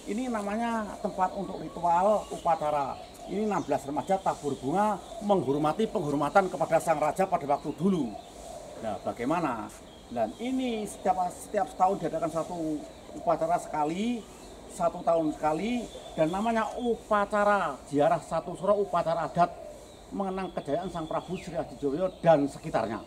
Ini namanya tempat untuk ritual upacara. Ini 16 remaja tabur bunga menghormati penghormatan kepada sang raja pada waktu dulu. Nah, bagaimana? Dan ini setiap setahun diadakan satu upacara sekali, 1 tahun sekali, dan namanya upacara ziarah satu suro upacara adat mengenang kejayaan Sang Prabu Sri Adijoyo dan sekitarnya.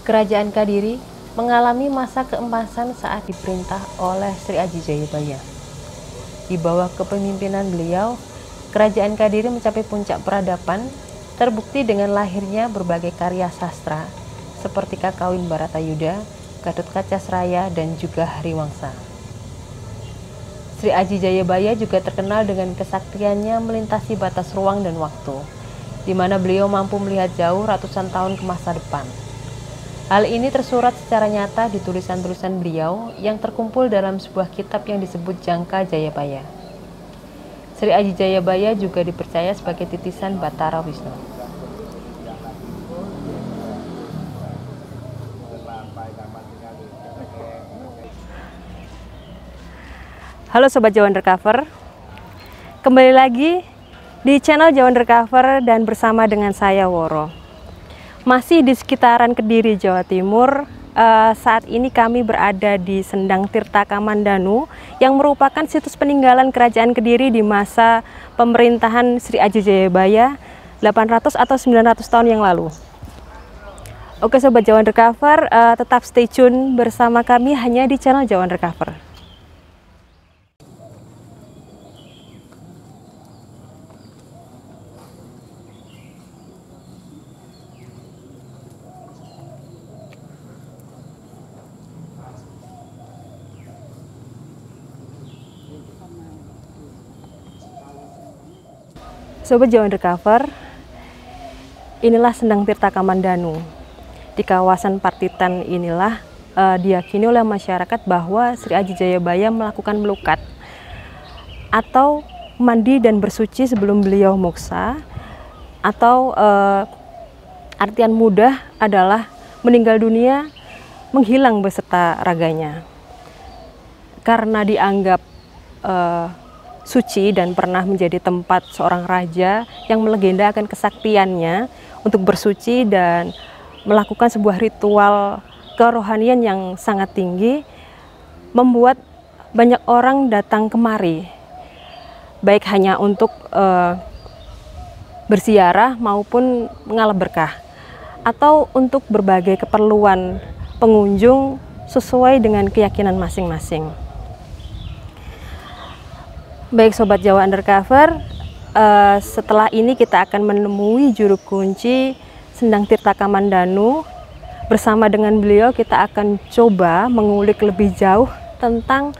Kerajaan Kadiri mengalami masa keemasan saat diperintah oleh Sri Aji Jayabaya. Di bawah kepemimpinan beliau, Kerajaan Kadiri mencapai puncak peradaban, terbukti dengan lahirnya berbagai karya sastra seperti Kakawin Baratayuda, Gatotkaca Sraya, dan juga Hariwangsa. Sri Aji Jayabaya juga terkenal dengan kesaktiannya melintasi batas ruang dan waktu, di mana beliau mampu melihat jauh ratusan tahun ke masa depan. Hal ini tersurat secara nyata di tulisan-tulisan beliau yang terkumpul dalam sebuah kitab yang disebut Jangka Jayabaya. Sri Aji Jayabaya juga dipercaya sebagai titisan Batara Wisnu. Halo Sobat Jawa Undercover, kembali lagi di channel Jawa Undercover dan bersama dengan saya Woro. Masih di sekitaran Kediri, Jawa Timur. Saat ini kami berada di Sendang Tirta Kamandanu yang merupakan situs peninggalan Kerajaan Kediri di masa pemerintahan Sri Aji Jayabaya 800 atau 900 tahun yang lalu. Oke Sobat Jawa Undercover, tetap stay tune bersama kami hanya di channel Jawa Undercover. Sobat Jawa Undercover, inilah Sendang Tirta Kamandanu. Di kawasan Partitan inilah diyakini oleh masyarakat bahwa Sri Aji Jayabaya melakukan melukat atau mandi dan bersuci sebelum beliau moksa, atau artian mudah adalah meninggal dunia menghilang beserta raganya. Karena dianggap suci dan pernah menjadi tempat seorang raja yang melegenda akan kesaktiannya untuk bersuci dan melakukan sebuah ritual kerohanian yang sangat tinggi, membuat banyak orang datang kemari, baik hanya untuk berziarah maupun mengalap berkah, atau untuk berbagai keperluan pengunjung sesuai dengan keyakinan masing-masing. Baik Sobat Jawa Undercover, setelah ini kita akan menemui juru kunci Sendang Tirta Kamandanu. Bersama dengan beliau kita akan coba mengulik lebih jauh tentang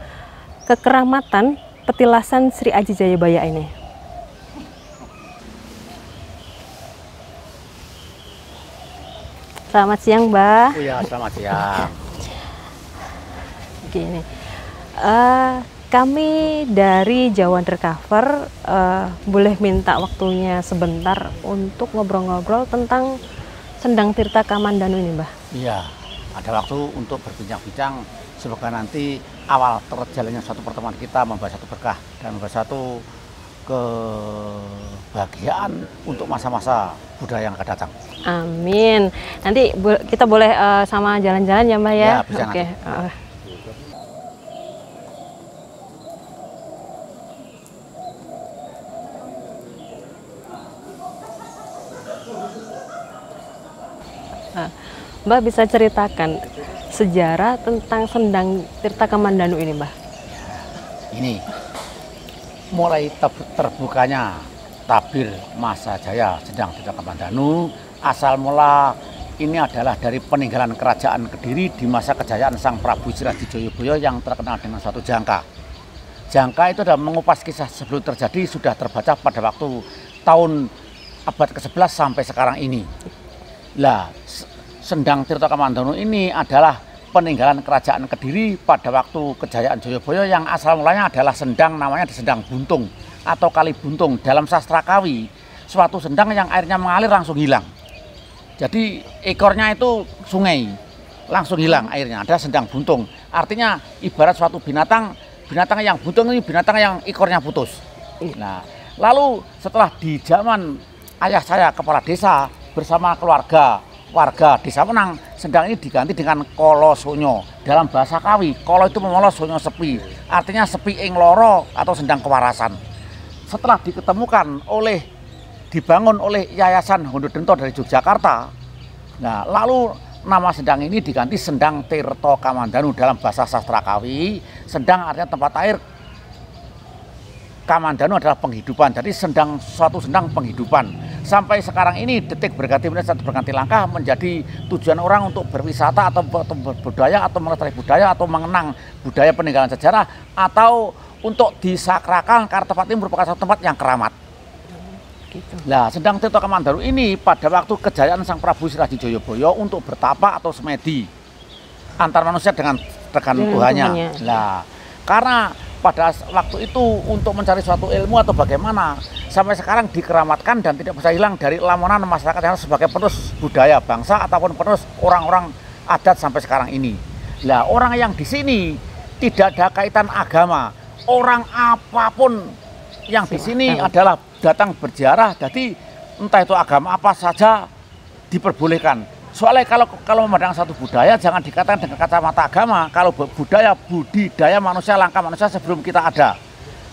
kekeramatan petilasan Sri Aji Jayabaya ini. Selamat siang Mbak. Oh ya, selamat siang. Gini, kami dari Jawa Undercover boleh minta waktunya sebentar untuk ngobrol-ngobrol tentang Sendang Tirta Kamandanu ini, Mbah? Iya, ada waktu untuk berbincang-bincang semoga nanti awal terjalannya suatu pertemuan kita membawa satu berkah dan membawa satu kebahagiaan untuk masa-masa budaya yang akan datang. Amin. Nanti kita boleh sama jalan-jalan ya Mbah ya? Ya, bisa Oke. nanti. Mbah bisa ceritakan sejarah tentang Sendang Tirta Kamandanu ini, Mbah? Ini mulai terbukanya tabir masa jaya Sendang Tirta Kamandanu, asal mula ini adalah dari peninggalan kerajaan Kediri di masa kejayaan Sang Prabu Siraji Joyoboyo yang terkenal dengan suatu jangka. Jangka itu adalah mengupas kisah sebelum terjadi sudah terbaca pada waktu tahun abad ke-11 sampai sekarang ini. Lah, Sendang Tirta Kamandanu ini adalah peninggalan kerajaan Kediri pada waktu kejayaan Joyoboyo yang asal mulanya adalah sendang, namanya Sendang Buntung atau Kali Buntung. Dalam sastra Kawi, suatu sendang yang airnya mengalir langsung hilang. Jadi ekornya itu sungai, langsung hilang airnya, ada Sendang Buntung. Artinya ibarat suatu binatang yang buntung ini binatang yang ekornya putus. Nah, lalu setelah di zaman ayah saya kepala desa bersama warga desa Menang, sendang ini diganti dengan kolo sonyo. Dalam bahasa Kawi, kolo itu memolos, sonyo sepi. Artinya sepi ing loro atau sendang kewarasan. Setelah dibangun oleh Yayasan Hondodento dari Yogyakarta, nah lalu nama sendang ini diganti Sendang Tirta Kamandanu. Dalam bahasa sastra Kawi, sendang artinya tempat air, Kamandanu adalah penghidupan. Jadi suatu sendang penghidupan. Sampai sekarang ini detik berganti menit berganti langkah menjadi tujuan orang untuk berwisata atau berbudaya atau melestarikan budaya atau mengenang budaya peninggalan sejarah atau untuk disakrakan karena tempat ini merupakan satu tempat yang keramat. Gitu. Nah, Sendang Tirta Kamandanu ini pada waktu kejayaan Sang Prabu Siraji Joyoboyo untuk bertapa atau semedi antar manusia dengan Tuhannya. Nah, karena pada waktu itu untuk mencari suatu ilmu atau bagaimana sampai sekarang dikeramatkan dan tidak bisa hilang dari lamunan masyarakat yang sebagai penerus budaya bangsa ataupun penerus orang-orang adat sampai sekarang ini. Nah, orang yang di sini tidak ada kaitan agama, orang apapun yang di sini adalah datang berziarah, jadi entah itu agama apa saja diperbolehkan. Soalnya kalau memandang satu budaya jangan dikatakan dengan kacamata agama. Kalau budidaya manusia, langkah manusia sebelum kita ada.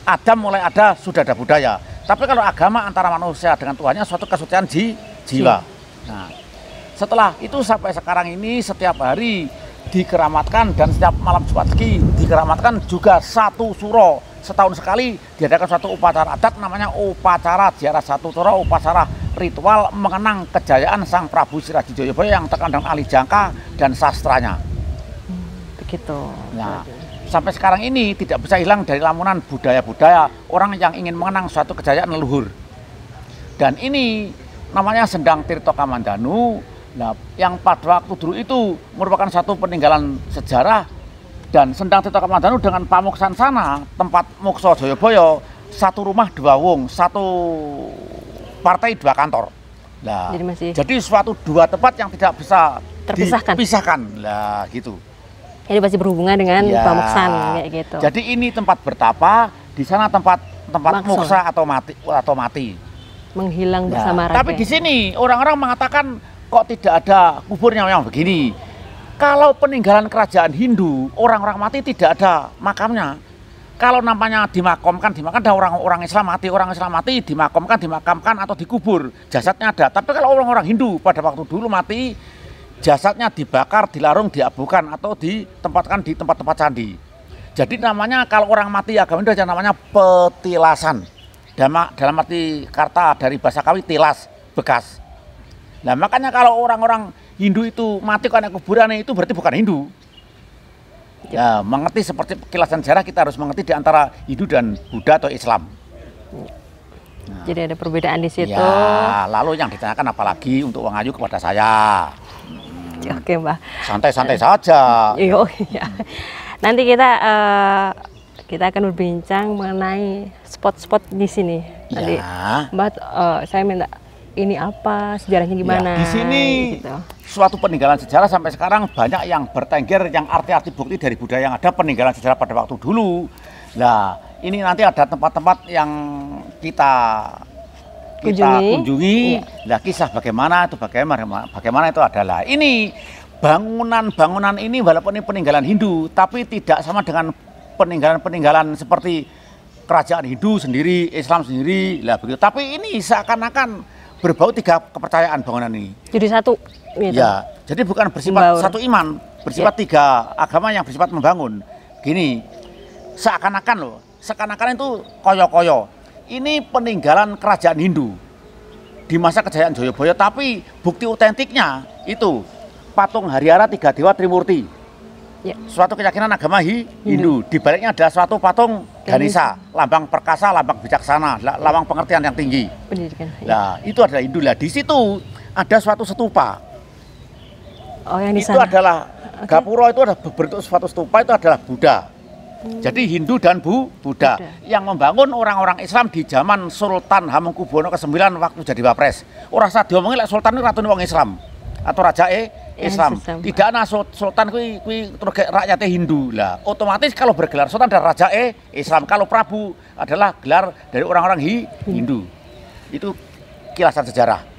Adam mulai ada, sudah ada budaya. Tapi kalau agama antara manusia dengan Tuhannya suatu kesucian jiwa. Nah, setelah itu sampai sekarang ini setiap hari dikeramatkan dan setiap malam Jumat Legi dikeramatkan juga satu suro. Setahun sekali diadakan suatu upacara adat namanya upacara ziarah satu suro, upacara ritual mengenang kejayaan Sang Prabu Siraji Joyoboyo yang terkenal dengan ahli jangka dan sastranya. Begitu. Nah, sampai sekarang ini tidak bisa hilang dari lamunan budaya-budaya orang yang ingin mengenang suatu kejayaan leluhur. Dan ini namanya Sendang Tirta Kamandanu. Nah, yang pada waktu dulu itu merupakan satu peninggalan sejarah. Dan Sendang Tirta Kamandanu dengan pamuksan sana, tempat Mokso Joyoboyo, satu rumah dua wong, satu partai dua kantor. Nah, jadi suatu dua tempat yang tidak bisa dipisahkan. Lah gitu. Jadi masih berhubungan dengan pamuksan kayak gitu. Jadi ini tempat bertapa, di sana tempat moksa atau mati. Menghilang bersama raga. Tapi di sini orang-orang mengatakan kok tidak ada kuburnya yang begini. Kalau peninggalan kerajaan Hindu, orang-orang mati tidak ada makamnya. Kalau namanya dimakamkan ada orang Islam mati dimakamkan atau dikubur, jasadnya ada. Tapi kalau orang-orang Hindu pada waktu dulu mati, jasadnya dibakar, dilarung, diabukan atau ditempatkan di tempat-tempat candi. Jadi namanya kalau orang mati agama Hindu aja namanya petilasan. Dalam arti kata dari bahasa Kawi tilas, bekas. Nah makanya kalau orang-orang Hindu itu mati karena kuburannya itu berarti bukan Hindu. Ya, mengerti seperti kilasan sejarah kita harus mengerti di antara Hindu dan Buddha atau Islam. Nah, jadi ada perbedaan di situ. Ya, lalu yang ditanyakan apalagi untuk Wang Ayu kepada saya. Oke, Mbah. Santai-santai saja. Iya. Nanti kita akan berbincang mengenai spot-spot di sini. Nanti, Mbah, saya minta ini apa, sejarahnya gimana? Ya, di sini. Gitu. suatu peninggalan sejarah sampai sekarang banyak yang bertengger, yang arti-arti bukti dari budaya yang ada peninggalan sejarah pada waktu dulu. Nah, ini nanti ada tempat-tempat yang kita kunjungi. Nah, kisah bagaimana itu adalah ini bangunan ini walaupun ini peninggalan Hindu, tapi tidak sama dengan peninggalan seperti kerajaan Hindu sendiri, Islam sendiri, lah begitu. Tapi ini seakan-akan berbau 3 kepercayaan bangunan ini. Jadi satu. Gitu. Ya, jadi bukan bersifat satu iman, bersifat 3 agama yang bersifat membangun. Gini, seakan-akan itu koyo-koyo. Ini peninggalan kerajaan Hindu di masa kejayaan Jayabaya, tapi bukti otentiknya itu patung Harihara 3 Dewa Trimurti. Ya. Suatu keyakinan agama Hindu. Di baliknya ada suatu patung Ganesha, lambang perkasa, lambang bijaksana, lambang pengertian yang tinggi. Pendidikan. Nah, itu adalah Hindu. Lah, di situ ada suatu stupa. Oh, yang di sana. Itu adalah Gapura, itu ada berbentuk suatu stupa, itu adalah Buddha. Jadi Hindu dan Buddha yang membangun orang-orang Islam di zaman Sultan Hamengkubuwono ke-9 waktu jadi wapres. Ora usah diomongi lek Sultan itu ratune wong Islam atau raja Islam. Tidak ana sultan kuwi rakyatnya Hindu. Lah, otomatis kalau bergelar sultan dan raja Islam. Kalau Prabu adalah gelar dari orang-orang Hindu. Itu kilasan sejarah.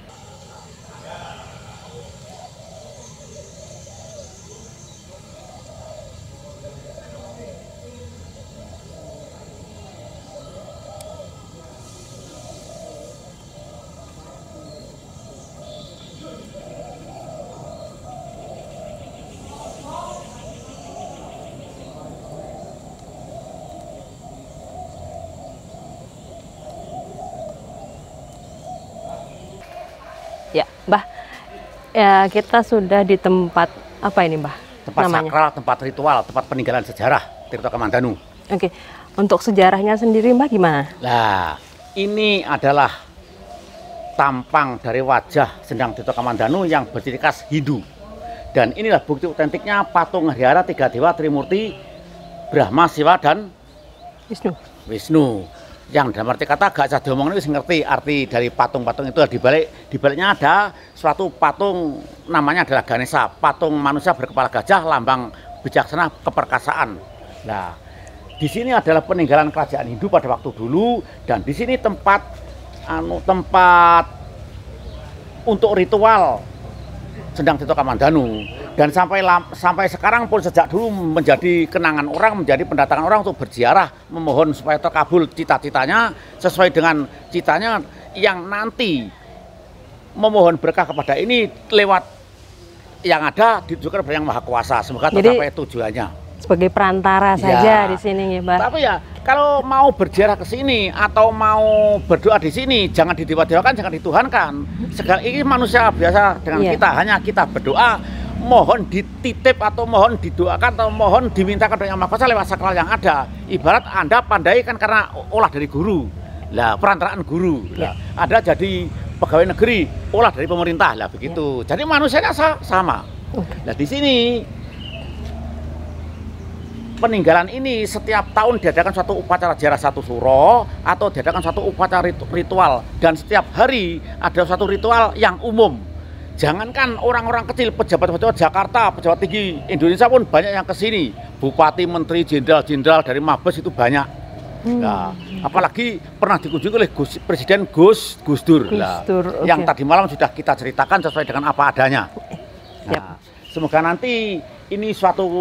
Ya, Mbah, ya kita sudah di tempat apa ini, Mbah? Tempat namanya? Sakral, tempat ritual, tempat peninggalan sejarah Tirta Kamandanu. Oke, untuk sejarahnya sendiri, Mbah, gimana? Nah, ini adalah tampang dari wajah Sendang Tirta Kamandanu yang berciri khas Hindu. Dan inilah bukti otentiknya patung Harihara 3 Dewa Trimurti, Brahma, Siwa, dan Wisnu. Yang dalam arti kata gak usah diomongin, wis ngerti arti dari patung-patung itu. Di baliknya ada suatu patung namanya adalah Ganesha, patung manusia berkepala gajah, lambang bijaksana keperkasaan. Nah, di sini adalah peninggalan kerajaan Hindu pada waktu dulu, dan di sini tempat untuk ritual Sendang Tirta Kamandanu. Dan sampai sekarang pun sejak dulu menjadi kenangan orang, menjadi pendatangan orang untuk berziarah, memohon supaya terkabul cita-citanya sesuai dengan citanya yang nanti memohon berkah kepada ini lewat yang ada ditujukan kepada Yang Maha Kuasa. Semoga tercapai tujuannya. Sebagai perantara saja di sini, ya, Mbak. Tapi ya, kalau mau berziarah ke sini atau mau berdoa di sini, jangan didewa-dewakan, jangan dituhankan. Segala ini manusia biasa dengan kita, hanya kita berdoa, mohon dititip atau mohon didoakan atau mohon dimintakan dari Yang Maha Kuasa lewat sakral yang ada. Ibarat Anda pandai kan karena olah dari guru. Lah, perantaraan guru. Lah, ada jadi pegawai negeri, olah dari pemerintah. Lah, begitu. Jadi manusianya sama. Nah, di sini peninggalan ini setiap tahun diadakan suatu upacara ziarah satu suro atau diadakan suatu upacara ritual, dan setiap hari ada suatu ritual yang umum. Jangankan orang-orang kecil, pejabat-pejabat Jakarta, pejabat tinggi Indonesia pun banyak yang kesini. Bupati, menteri, jenderal-jenderal dari Mabes itu banyak. Nah, apalagi pernah dikunjungi oleh Presiden Gus Dur. Yang tadi malam sudah kita ceritakan sesuai dengan apa adanya. Nah, semoga nanti ini suatu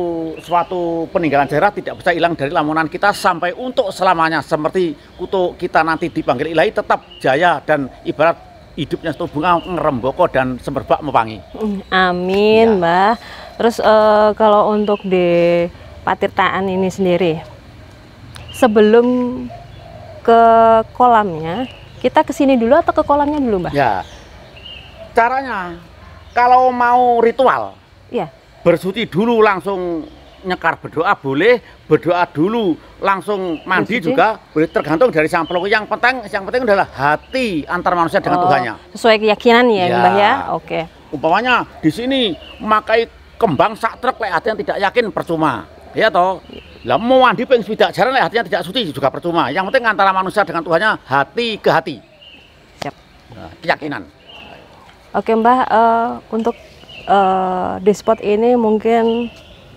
peninggalan sejarah tidak bisa hilang dari lamunan kita sampai untuk selamanya. Seperti kutu kita nanti dipanggil Ilahi tetap jaya dan ibarat hidupnya satu bunga ngeremboko dan semerbak mewangi. Amin, Mbah. Terus kalau untuk di Patirtaan ini sendiri, sebelum ke kolamnya, kita kesini dulu atau ke kolamnya dulu, Mbah? Ya, caranya kalau mau ritual, bersuci dulu langsung nyekar berdoa boleh, berdoa dulu langsung mandi juga boleh, tergantung dari sang pelukis. Yang penting adalah hati antar manusia dengan Tuhannya. Sesuai keyakinan ya, Mbah ya. Oke. Umpamanya di sini memakai kembang sak truk, hati yang tidak yakin percuma. Ya toh. Lah mau mandi pengen tidak jalan, hatinya tidak suci juga percuma. Yang penting antara manusia dengan Tuhannya hati ke hati. Siap. Nah, keyakinan. Oke, Mbah, untuk di spot ini mungkin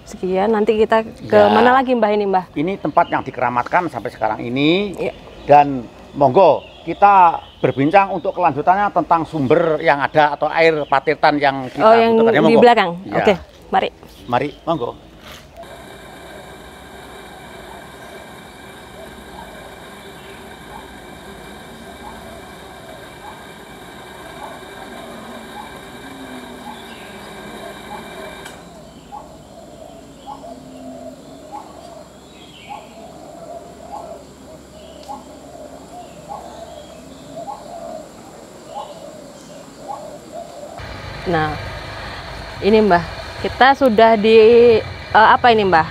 sekian. Nanti kita ke Ya. mana lagi Mbah ini Mbah? Ini tempat yang dikeramatkan sampai sekarang ini. Iya. Dan monggo kita berbincang untuk kelanjutannya tentang sumber yang ada atau air Patirtan yang kita Oh, yang butuhkan. Ya, di monggo. belakang. Ya. Oke, mari. Mari, monggo. Nah, ini Mbah, kita sudah di apa ini Mbah?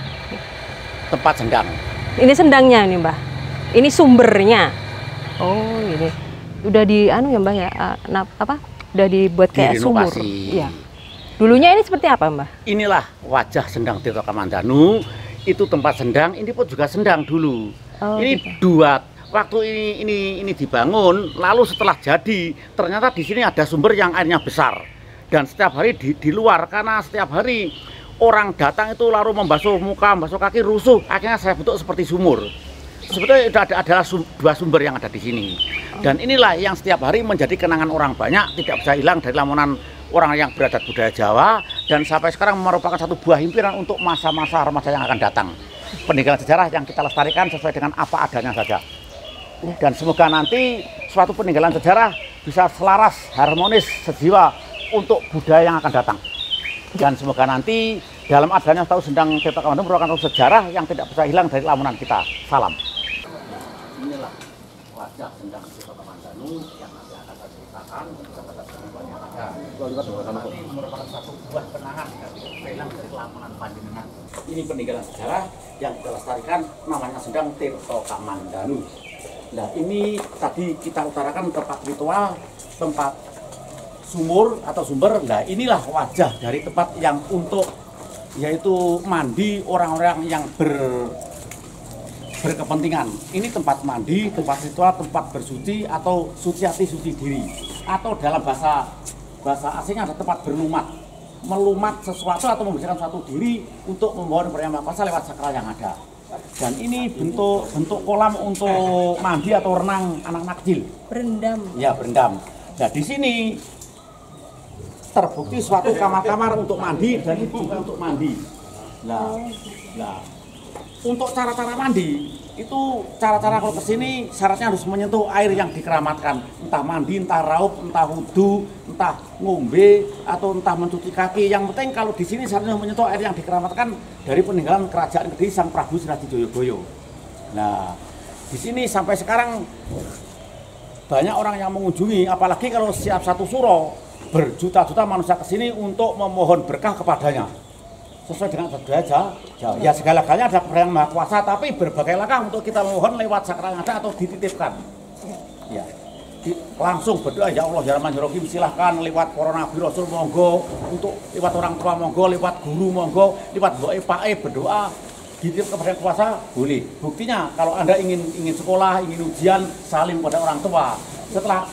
Tempat sendang. Ini sendangnya ini Mbah. Ini sumbernya. Oh, ini. Udah di anu ya Mbah ya? Apa? Udah dibuat kayak sumur. Direnovasi. Iya. Dulunya ini seperti apa Mbah? Inilah wajah Sendang Tirta Kamandanu. Itu tempat sendang, ini pun juga sendang dulu. Oh, Ini gitu. dua waktu ini dibangun, lalu setelah jadi ternyata di sini ada sumber yang airnya besar. Dan setiap hari di luar, karena setiap hari orang datang itu lalu membasuh muka, membasuh kaki, rusuh, akhirnya saya bentuk seperti sumur. Sebetulnya adalah dua sumber yang ada di sini. Dan inilah yang setiap hari menjadi kenangan orang banyak, tidak bisa hilang dari lamunan orang yang beradat budaya Jawa, dan sampai sekarang merupakan satu buah himpiran untuk masa-masa remaja yang akan datang. Peninggalan sejarah yang kita lestarikan sesuai dengan apa adanya saja. Dan semoga nanti suatu peninggalan sejarah bisa selaras, harmonis, sejiwa untuk budaya yang akan datang. Dan semoga nanti dalam adanya tahu Sendang Tirta Kamandanu merupakan satu sejarah yang tidak bisa hilang dari lamunan kita. Salam. Inilah wajah Sendang Tirta Kamandanu yang nanti akan saya ceritakan kepada semua yang ada. Ini merupakan satu buah kenangan dari hilang dari lamunan panjenengan. Ini peninggalan sejarah yang kita lestarikan, namanya Sendang Tirta Kamandanu. Nah, ini tadi kita utarakan tempat ritual, tempat sumur atau sumber. Nah, inilah wajah dari tempat yang untuk yaitu mandi orang-orang yang berkepentingan. Ini tempat mandi, tempat ritual, tempat bersuci atau suci diri. Atau dalam bahasa asing ada tempat berlumat, melumat sesuatu atau membersihkan suatu diri untuk membawa kepada Yang Maha Kuasa lewat sakral yang ada. Dan ini bentuk kolam untuk mandi atau renang anak-anak kecil. Berendam. Ya, berendam. Nah, di sini terbukti suatu kamar-kamar untuk mandi dan itu juga untuk mandi. Nah, untuk cara-cara mandi itu cara-cara kalau kesini syaratnya harus menyentuh air yang dikeramatkan, entah mandi, entah raup, entah wudhu, entah ngombe atau entah mencuci kaki. Yang penting kalau di sini syaratnya menyentuh air yang dikeramatkan dari peninggalan kerajaan Kediri Sang Prabu Siradi Joyoboyo. Nah, di sini sampai sekarang banyak orang yang mengunjungi, apalagi kalau siap satu suro berjuta-juta manusia kesini untuk memohon berkah kepadanya. Sesuai dengan budaya Jawa. Ya, segala-galanya ada kepada Yang Maha Kuasa, tapi berbagai langkah untuk kita memohon lewat sakral yang ada atau dititipkan. Ya, langsung berdoa, ya Allah ya Rahman ya Rahim, silahkan lewat para nabi rasul monggo, untuk lewat orang tua monggo, lewat guru monggo, lewat doa pae berdoa, dititip kepada Yang Kuasa boleh. Buktinya kalau Anda ingin sekolah, ingin ujian, salim pada orang tua. Setelah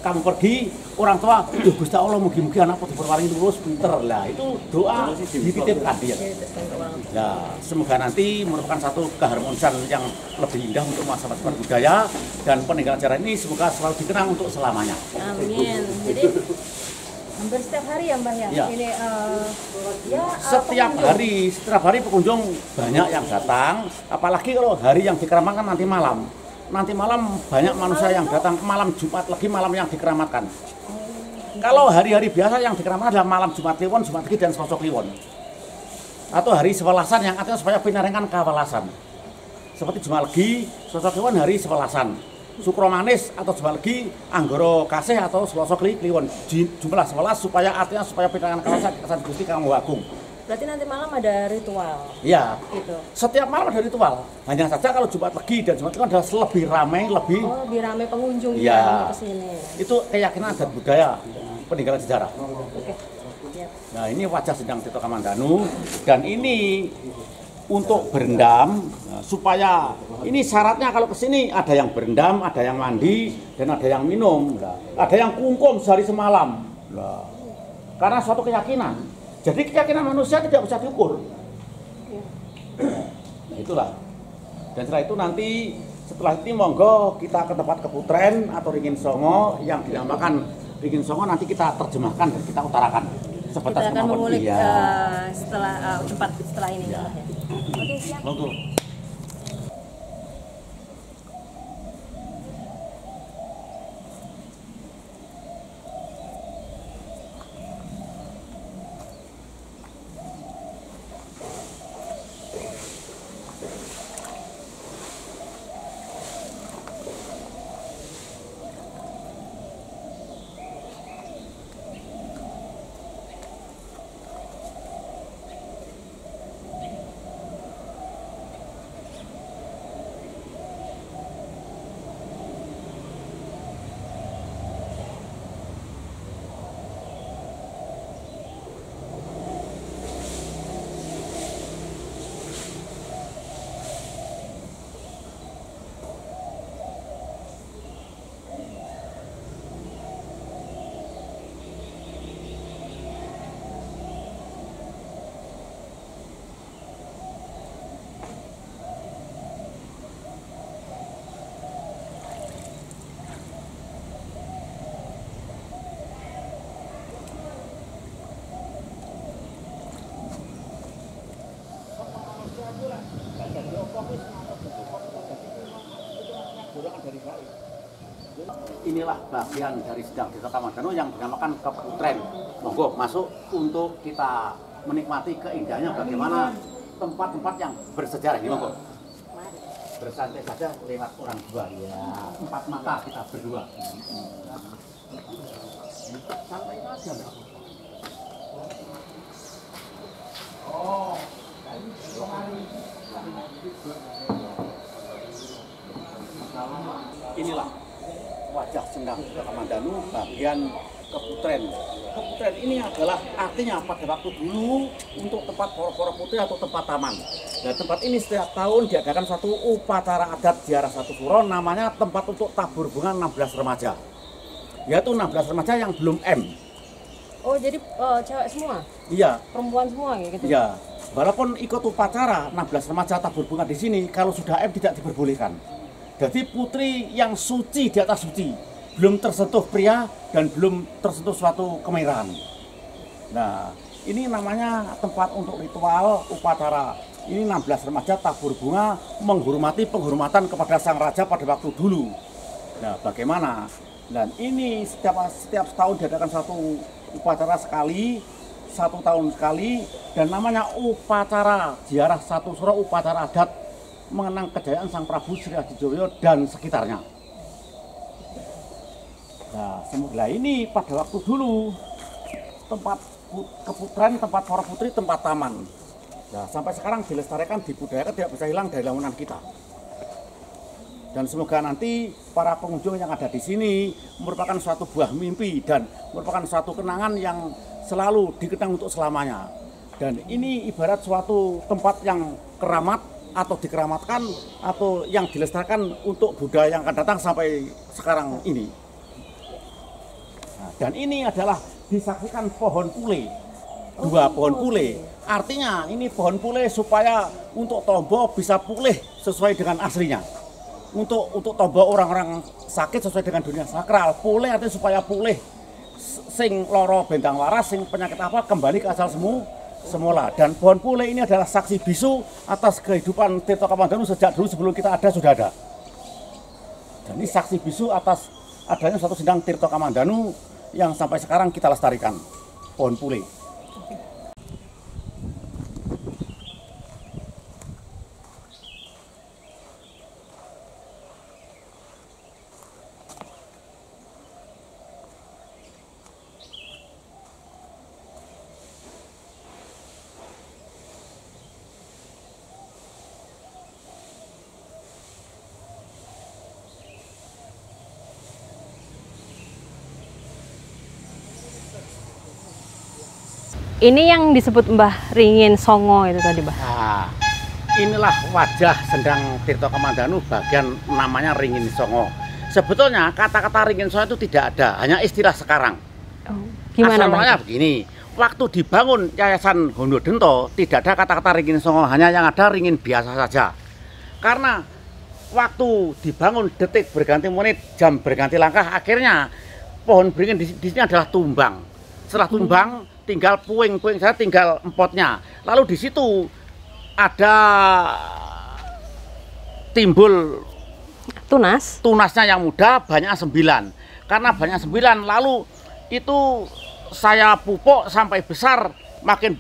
kamu pergi, orang tua, Gusti Allah mugi-mugi anakku diperwaringi lurus pinter. Lah, itu doa dititipkan dia. Nah, semoga nanti merupakan satu keharmonisan yang lebih indah untuk masyarakat budaya, dan peninggalan sejarah ini semoga selalu dikenang untuk selamanya. Amin. Jadi hampir setiap hari ya Mbah ya? Ya. Ini Setiap hari pengunjung banyak yang datang, apalagi kalau hari yang dikeramatkan nanti malam. Nanti malam banyak manusia yang datang, malam Jumat lagi malam yang dikeramatkan. Kalau hari-hari biasa yang dikeramatkan adalah malam Jumat Kliwon, Jumat Legi, dan Selasa Kliwon. Atau hari Sewelasan yang artinya supaya pinarengan kawelasan. Seperti Jumat Legi, Selasa Kliwon hari Sewelasan. Sukro Manis atau Jumat Legi, Anggoro Kasih atau Selasa Kliwon. Jumlah 11 supaya artinya supaya pinarengan kawelasan kesan Gusti Kang Agung. berarti nanti malam ada ritual. Iya. Gitu. Setiap malam ada ritual. Hanya saja kalau Jumat Legi dan Jumat Kliwon adalah lebih ramai, lebih Oh, lebih ramai pengunjung Iya. yang kesini. itu keyakinan dan budaya peninggalan sejarah. Oke. Siap. Nah, ini wajah Sendang Tirta Kamandanu, dan ini untuk berendam supaya ini syaratnya kalau kesini ada yang berendam, ada yang mandi, dan ada yang minum. Nah, ada yang kungkum sehari semalam. Nah, karena suatu keyakinan. Jadi keyakinan manusia tidak bisa diukur. Nah, itulah. Dan setelah itu nanti setelah ini monggo kita ke tempat keputren atau Ringin Songo yang dinamakan Ringin Songo, nanti kita terjemahkan dan kita utarakan. Kita akan mengulik setelah tempat setelah ini. Ya. Oke, siap. Monggo. Inilah bagian dari sidang Desa Kamandanu yang dinamakan keputren. Monggo masuk untuk kita menikmati keindahannya bagaimana tempat-tempat yang bersejarah ini. Monggo bersantai saja lewat orang dua ya, 4 mata kita berdua. Santai aja. Oh, inilah wajah sendang Desa Kamandanu bagian keputren. Keputren ini adalah artinya pada waktu dulu untuk tempat poro-poro putri atau tempat taman. Nah, tempat ini setiap tahun diadakan satu upacara adat ziarah satu suro, namanya tempat untuk tabur bunga 16 remaja. Yaitu 16 remaja yang belum M. Oh, jadi cewek semua? Iya. Perempuan semua gitu? Iya. Walaupun ikut upacara 16 remaja tabur bunga di sini, kalau sudah M tidak diperbolehkan. Jadi putri yang suci di atas suci, belum tersentuh pria dan belum tersentuh suatu kemerahan. Nah, ini namanya tempat untuk ritual upacara. Ini 16 remaja tabur bunga menghormati penghormatan kepada sang raja pada waktu dulu. Nah, bagaimana? Dan ini setiap tahun diadakan satu upacara sekali, 1 tahun sekali, dan namanya upacara ziarah satu suro, upacara adat mengenang kejayaan Sang Prabu Sri Hadijoyo dan sekitarnya. Nah, semoga ini pada waktu dulu tempat keputren, tempat para putri, tempat taman. Nah, sampai sekarang dilestarikan, dibudayakan, tidak bisa hilang dari bangunan kita. Dan semoga nanti para pengunjung yang ada di sini merupakan suatu buah mimpi dan merupakan suatu kenangan yang selalu dikenang untuk selamanya. Dan ini ibarat suatu tempat yang keramat atau dikeramatkan atau yang dilestarikan untuk budaya yang akan datang sampai sekarang ini. Nah, dan ini adalah disaksikan pohon pule, 2 pohon pule. Artinya ini pohon pule supaya untuk tombo bisa pulih sesuai dengan aslinya. Untuk tombo orang-orang sakit sesuai dengan dunia sakral. Pule artinya supaya pulih, sing loro bentang waras, sing penyakit apa kembali ke asal semula. Dan pohon pule ini adalah saksi bisu atas kehidupan Tirto Kamandanu sejak dulu sebelum kita ada sudah ada. Dan ini saksi bisu atas adanya suatu sendang Tirto Kamandanu yang sampai sekarang kita lestarikan, pohon pule. Ini yang disebut Mbah Ringin Songo itu tadi, Mbah. Nah, inilah wajah sendang Tirto Kamandanu bagian namanya Ringin Songo. Sebetulnya kata-kata Ringin Songo itu tidak ada, hanya istilah sekarang. Oh. Gimana, Asal Mbah? mulanya begini, waktu dibangun Yayasan Hondodento tidak ada kata-kata ringin songo, hanya yang ada ringin biasa saja. Karena waktu dibangun detik berganti menit, jam berganti langkah, akhirnya pohon beringin di sini adalah tumbang. Setelah tumbang, tinggal puing-puing saya tinggal empotnya. Lalu di situ ada timbul tunasnya yang muda banyak 9. Karena banyak 9, lalu itu saya pupuk sampai besar makin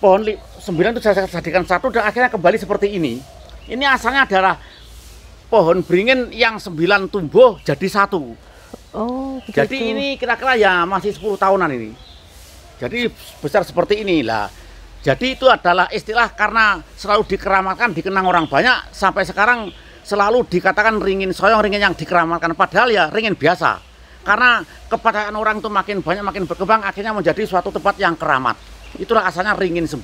pohon 9 itu saya jadikan satu dan akhirnya kembali seperti ini. Ini asalnya adalah pohon beringin yang 9 tumbuh jadi satu. Oh, begitu. Jadi ini kira-kira ya masih 10 tahunan ini. Jadi besar seperti inilah. Jadi itu adalah istilah karena selalu dikeramatkan, dikenang orang banyak sampai sekarang selalu dikatakan ringin soyong, ringin yang dikeramatkan. Padahal ya ringin biasa. Karena kepercayaan orang itu makin banyak, makin berkembang, akhirnya menjadi suatu tempat yang keramat. Itulah asalnya ringin 9.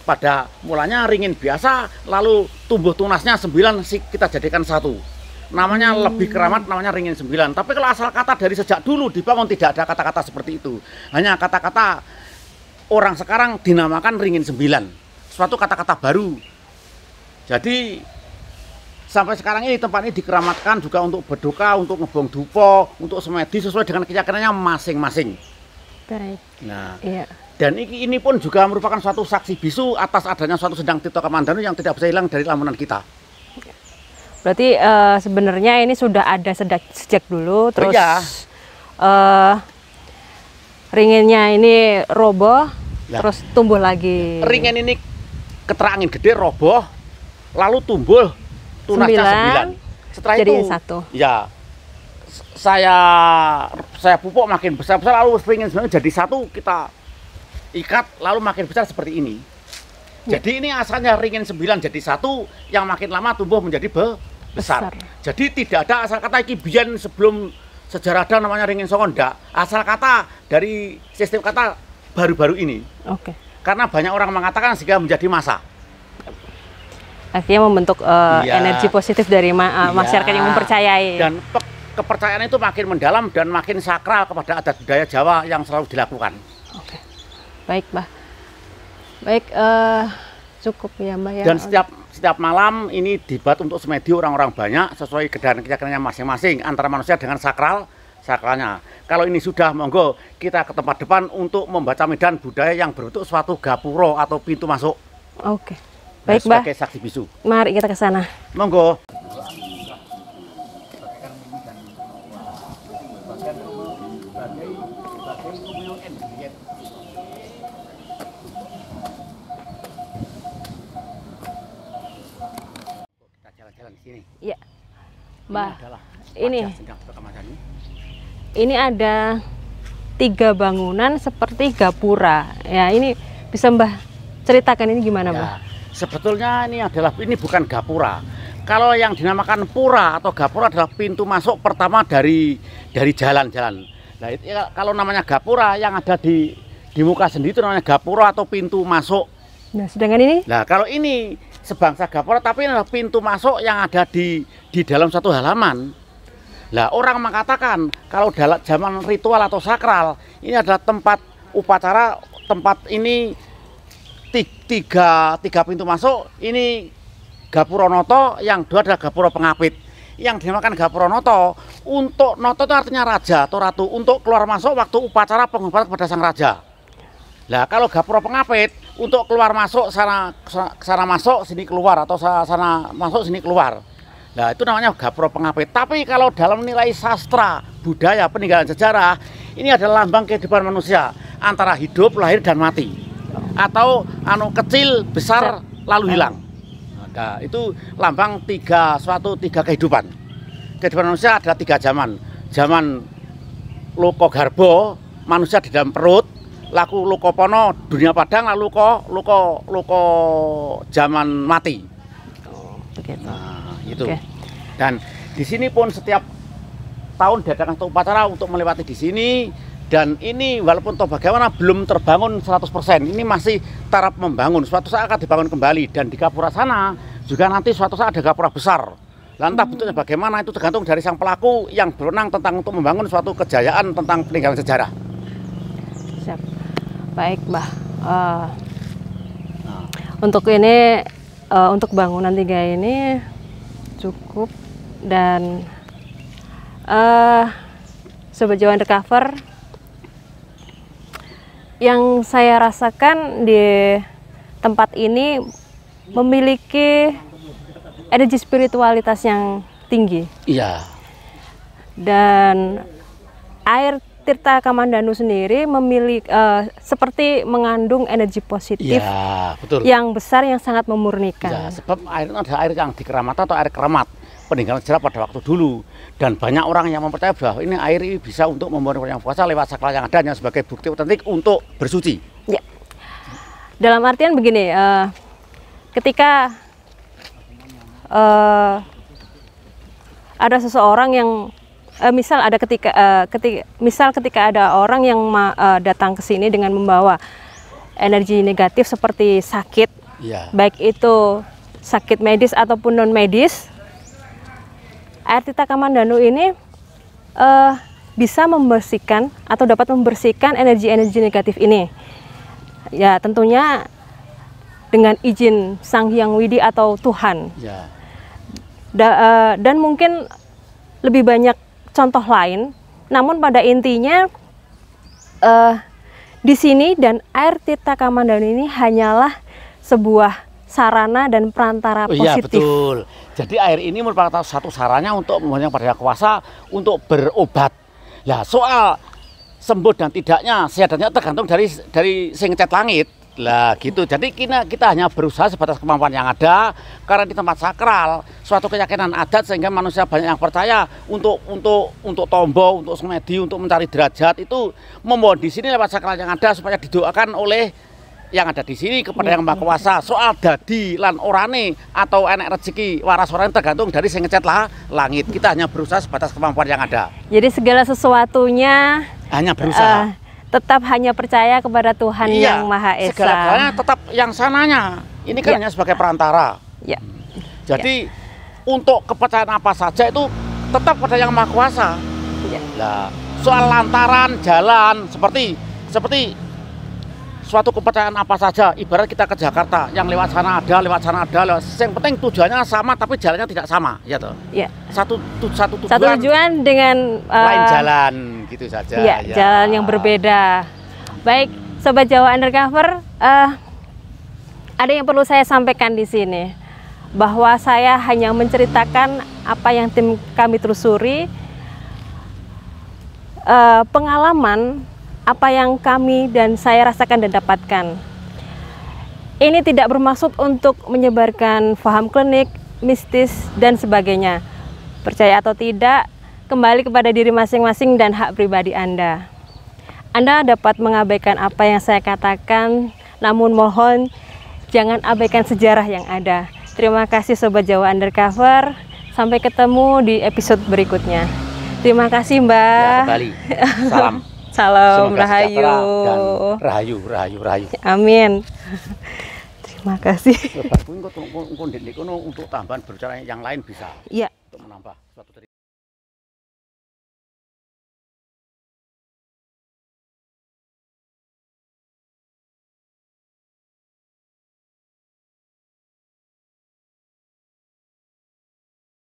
Pada mulanya ringin biasa, lalu tumbuh tunasnya 9 kita jadikan satu. Namanya lebih keramat, namanya ringin 9. Tapi kalau asal kata dari sejak dulu dibangun tidak ada kata-kata seperti itu. Hanya kata-kata orang sekarang dinamakan ringin 9. Suatu kata-kata baru. Jadi sampai sekarang ini tempat ini dikeramatkan juga untuk berduka, untuk ngebong dupo, untuk semedi sesuai dengan keyakinannya masing-masing. Baik. Nah, Iya. dan ini pun juga merupakan suatu saksi bisu atas adanya suatu sendang Tito Kamandanu yang tidak bisa hilang dari lamunan kita. Berarti sebenarnya ini sudah ada sejak dulu, terus iya. Ringinnya ini roboh, Lah. terus tumbuh lagi. Ringin ini keterangin gede, roboh, lalu tumbuh tunasnya 9. Setelah jadiin itu, satu. ya saya pupuk makin besar-besar, lalu ringin 9 jadi satu, kita ikat, lalu makin besar seperti ini. Jadi ini asalnya ringin 9 jadi satu, yang makin lama tumbuh menjadi besar. Jadi tidak ada asal kata iki biyen sebelum sejarah ada namanya ringin songo, ndak. Asal kata dari sistem kata baru-baru ini. Oke. Karena banyak orang mengatakan sehingga menjadi masa. Akhirnya membentuk Iya. energi positif dari masyarakat yang mempercayai. Dan kepercayaan itu makin mendalam dan makin sakral kepada adat budaya Jawa yang selalu dilakukan. Oke. Baik, Mbah. Baik, cukup ya, Mbah ya. Dan setiap malam ini dibuat untuk semedi orang-orang banyak sesuai keyakinannya masing-masing antara manusia dengan sakralnya. Kalau ini sudah, monggo kita ke tempat depan untuk membaca medan budaya yang berbentuk suatu gapuro atau pintu masuk. Oke. Baik, Mbah. Sebagai saksi bisu. Mari kita ke sana. Monggo. Kita jalan-jalan di sini. Iya. Mbah, adalah ini. wajah Sendang Tito Kamandanu. Ini ada 3 bangunan seperti gapura. Ya, ini bisa Mbah ceritakan ini gimana, Ya, Mbah? sebetulnya ini bukan gapura. Kalau yang dinamakan pura atau gapura adalah pintu masuk pertama dari jalan-jalan. Nah, kalau namanya gapura yang ada di muka sendi itu namanya gapura atau pintu masuk. Nah, sedangkan ini? Nah, kalau ini sebangsa gapura tapi ini adalah pintu masuk yang ada di dalam satu halaman. Nah, orang mengatakan kalau dalam zaman ritual atau sakral ini adalah tempat upacara, tempat ini tiga pintu masuk. Ini Gapura Noto, yang dua adalah Gapura Pengapit. Yang dinamakan Gapura Noto, untuk Noto itu artinya raja atau ratu, untuk keluar masuk waktu upacara penghormatan kepada sang raja. Nah, kalau Gapura Pengapit untuk keluar masuk sana masuk sini keluar, atau sana masuk sini keluar. Nah, itu namanya Gapura Pengapit. Tapi kalau dalam nilai sastra, budaya, peninggalan sejarah, ini adalah lambang kehidupan manusia antara hidup, lahir dan mati. Atau kecil, besar, lalu hilang. Nah, itu lambang tiga kehidupan. Kehidupan manusia ada 3 zaman. Zaman Loko Garbo, manusia di dalam perut. Laku Loko Pono, dunia padang. Lalu Loko zaman mati. Begitu. Nah, itu. Oke. Dan di sini pun setiap tahun diadakan upacara untuk melewati di sini. Dan ini walaupun toh bagaimana belum terbangun 100%, ini masih taraf membangun. Suatu saat akan dibangun kembali, dan di gapura sana juga nanti suatu saat ada gapura besar. Lantas bentuknya bagaimana itu tergantung dari sang pelaku yang berwenang tentang untuk membangun suatu kejayaan tentang peninggalan sejarah. Siap. Baik, Mbah. Nah, Untuk ini, untuk bangunan 3 ini cukup, dan Sobat Jawa Undercover, yang saya rasakan di tempat ini memiliki energi spiritualitas yang tinggi, iya, dan air Tirta Kamandanu sendiri memiliki seperti mengandung energi positif iya, betul. yang besar, yang sangat Ya, memurnikan. sebab air itu ada air yang dikeramat atau air keramat peninggalan sejarah pada waktu dulu, dan banyak orang yang mempercayai bahwa ini air ini bisa untuk memurnikan yang puasa lewat sakral yang adanya sebagai bukti otentik untuk bersuci. Ya. Dalam artian begini, ketika ada seseorang yang misal ketika ada orang yang datang ke sini dengan membawa energi negatif seperti sakit, Iya. baik itu sakit medis ataupun non medis, air Tirta Kamandanu ini bisa membersihkan atau dapat membersihkan energi-energi negatif ini. Ya, tentunya dengan izin Sang Hyang Widi atau Tuhan. Ya. Dan mungkin lebih banyak contoh lain, namun pada intinya di sini dan air Tirta Kamandanu ini hanyalah sebuah sarana dan perantara Iya, positif. betul. Jadi air ini merupakan satu sarana untuk membanyak pada kuasa untuk berobat. Nah, soal sembuh dan tidaknya, sehat dan tidaknya tergantung dari sing ngecat langit. Lah gitu. Jadi kita hanya berusaha sebatas kemampuan yang ada, karena di tempat sakral suatu keyakinan adat sehingga manusia banyak yang percaya untuk tombo, untuk semedi, untuk mencari derajat itu memohon di sini lewat sakral yang ada supaya didoakan oleh yang ada di sini kepada yang Maha Kuasa. Soal dadi lan orane atau enek rezeki waras orane tergantung dari sing ngecat langit. Kita hanya berusaha sebatas kemampuan yang ada. Jadi segala sesuatunya Hanya berusaha. tetap hanya percaya kepada Tuhan Iya, yang Maha Esa. segala-galanya tetap yang sananya. Ini kan hanya sebagai perantara. Ya. Jadi untuk kepercayaan apa saja itu tetap pada yang Maha Kuasa. Ya. Nah, soal lantaran jalan seperti suatu kepercayaan apa saja, ibarat kita ke Jakarta, yang lewat sana ada, yang penting tujuannya sama tapi jalannya tidak sama, ya toh. Ya. Satu Satu tujuan dengan lain jalan gitu saja. ya, jalan yang berbeda. Baik, Sobat Jawa Undercover, ada yang perlu saya sampaikan di sini, bahwa saya hanya menceritakan apa yang tim kami telusuri, pengalaman apa yang kami dan saya rasakan dan dapatkan. Ini tidak bermaksud untuk menyebarkan paham klinik, mistis, dan sebagainya. Percaya atau tidak, kembali kepada diri masing-masing dan hak pribadi Anda. Anda dapat mengabaikan apa yang saya katakan, namun mohon jangan abaikan sejarah yang ada. Terima kasih Sobat Jawa Undercover. Sampai ketemu di episode berikutnya. Terima kasih Mbak. Ya, kembali. Salam. Salam Semoga rahayu. sejahtera dan rahayu. Amin. Terima kasih. Untuk tambahan berbicara yang lain bisa Iya. untuk menambah suatu cerita.